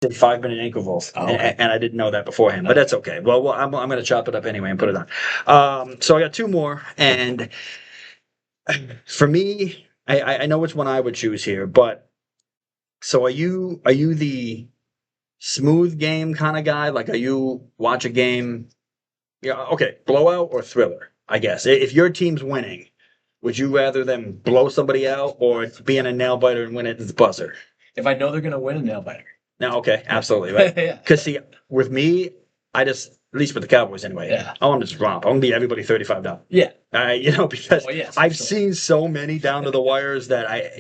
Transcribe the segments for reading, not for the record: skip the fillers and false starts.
in 5-minute intervals, and I didn't know that beforehand, but that's okay. Well, I'm going to chop it up anyway and put it on. So I got two more, and for me, I know which one I would choose here, but so are you the smooth game kind of guy? Like, are you watch a game? Yeah, okay, blowout or thriller? I guess if your team's winning, would you rather them blow somebody out or be in a nail biter and win it at the buzzer? If I know they're going to win, a nail biter. No, okay, absolutely, right. Yeah. Because see, with me, I just at least with the Cowboys anyway. Yeah. I want to just romp. I want to beat everybody 35 down. Yeah. Because yes, I've sure. seen so many down to the wires that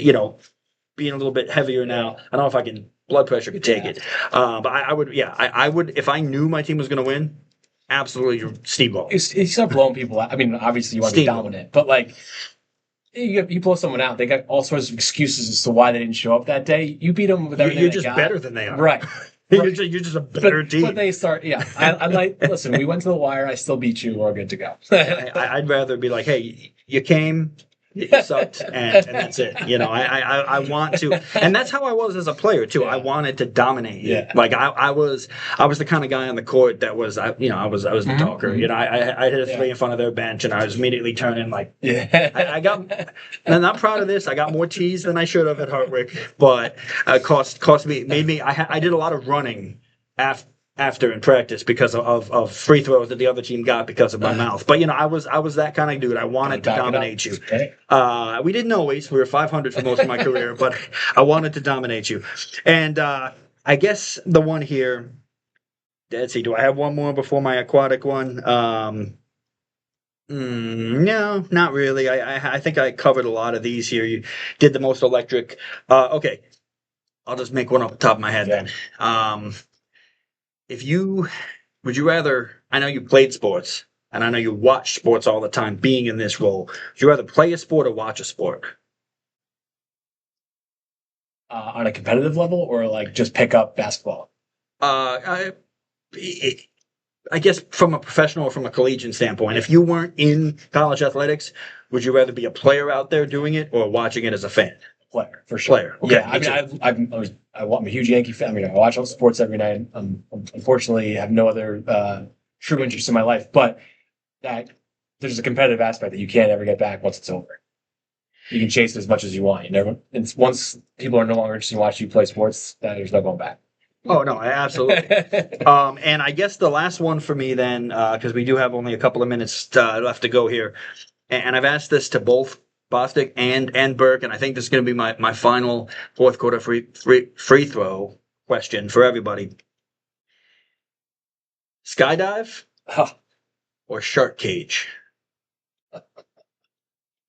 being a little bit heavier now. I don't know if I can. Blood pressure could take it. But I would. Yeah, I would if I knew my team was going to win. Absolutely, steamroll. You start blowing people out. I mean, obviously you want to be dominant, but like. You blow someone out, they got all sorts of excuses as to why they didn't show up that day. You beat them with everything. You're just better than they are, right? You're just a better team. But they start, yeah. I like. Listen, we went to the wire. I still beat you. We're good to go. I'd rather be like, hey, you came. You sucked, and that's it. I want to, and that's how I was as a player too. Yeah. I wanted to dominate you. Yeah. Like I was the kind of guy on the court that was, I was the talker. I hit a three in front of their bench, and I was immediately turning like, I got, and I'm proud of this. I got more T's than I should have at Hartwick, but made me. I did a lot of running after in practice because of free throws that the other team got because of my mouth. But I was that kind of dude. I wanted to dominate you. Okay. We didn't always. We were 500 for most of my career, but I wanted to dominate you. And I guess the one here. Let's see. Do I have one more before my aquatic one? No, not really. I think I covered a lot of these here. You did the most electric. Okay, I'll just make one off the top of my head then. Would you rather, I know you played sports, and I know you watch sports all the time being in this role. Would you rather play a sport or watch a sport? On a competitive level or like just pick up basketball? I guess from a professional or from a collegiate standpoint, if you weren't in college athletics, would you rather be a player out there doing it or watching it as a fan? Player, for sure. Player. Okay, yeah, I'm a huge Yankee fan. I mean, I watch all sports every night. Unfortunately, have no other true interest in my life, but there's a competitive aspect that you can't ever get back once it's over. You can chase it as much as you want. Once people are no longer interested in watching you play sports, there's no going back. Oh, no, absolutely. And I guess the last one for me then, because we do have only a couple of minutes left to go here, and I've asked this to both Bostic and Burke, and I think this is going to be my final fourth quarter free throw question for everybody. Skydive or shark cage?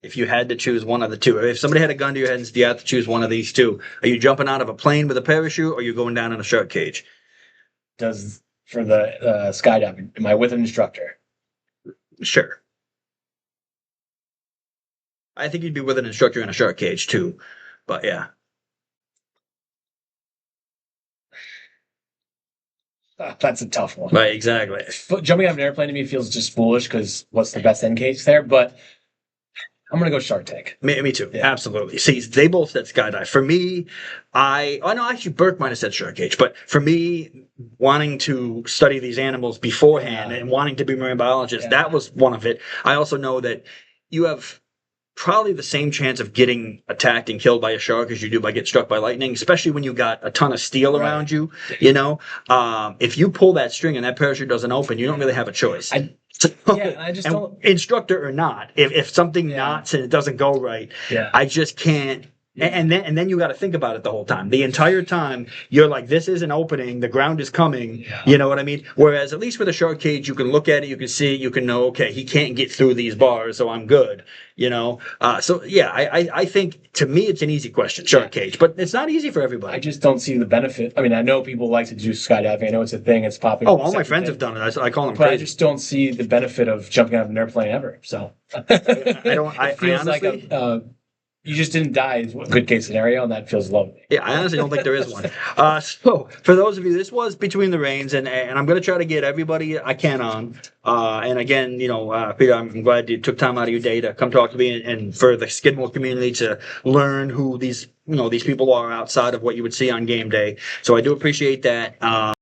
If you had to choose one of the two, if somebody had a gun to your head and you had to choose one of these two, are you jumping out of a plane with a parachute or are you going down in a shark cage? For the skydiving, am I with an instructor? Sure. I think you'd be with an instructor in a shark cage too, but yeah. That's a tough one. Right, exactly. Jumping out of an airplane to me feels just foolish because what's the best end case there? But I'm going to go shark tank. Me too. Yeah. Absolutely. See, they both said skydive. For me, actually Burke might have said shark cage, but for me, wanting to study these animals beforehand and wanting to be a marine biologist, that was one of it. I also know that you have probably the same chance of getting attacked and killed by a shark as you do by getting struck by lightning, especially when you got a ton of steel around you. If you pull that string and that parachute doesn't open, you don't really have a choice. I just don't. Instructor or not, if something knots and it doesn't go right, I just can't. And then you got to think about it the whole time. The entire time you're like, this isn't opening. The ground is coming. Yeah. You know what I mean? Whereas at least with a shark cage, you can look at it, you can see it, you can know, okay, he can't get through these bars, so I'm good. I think to me it's an easy question, shark cage, but it's not easy for everybody. I just don't see the benefit. I mean, I know people like to do skydiving. I know it's a thing. It's popular. Oh, all my friends have done it. I call them but crazy. I just don't see the benefit of jumping out of an airplane ever. So I feels honestly, like you just didn't die is a good case scenario, and that feels low. Yeah, I honestly don't think there is one. So for those of you, this was Between the Reins, and I'm going to try to get everybody I can on. And again, Peter, I'm glad you took time out of your day to come talk to me, and for the Skidmore community to learn who these people are outside of what you would see on game day. So I do appreciate that.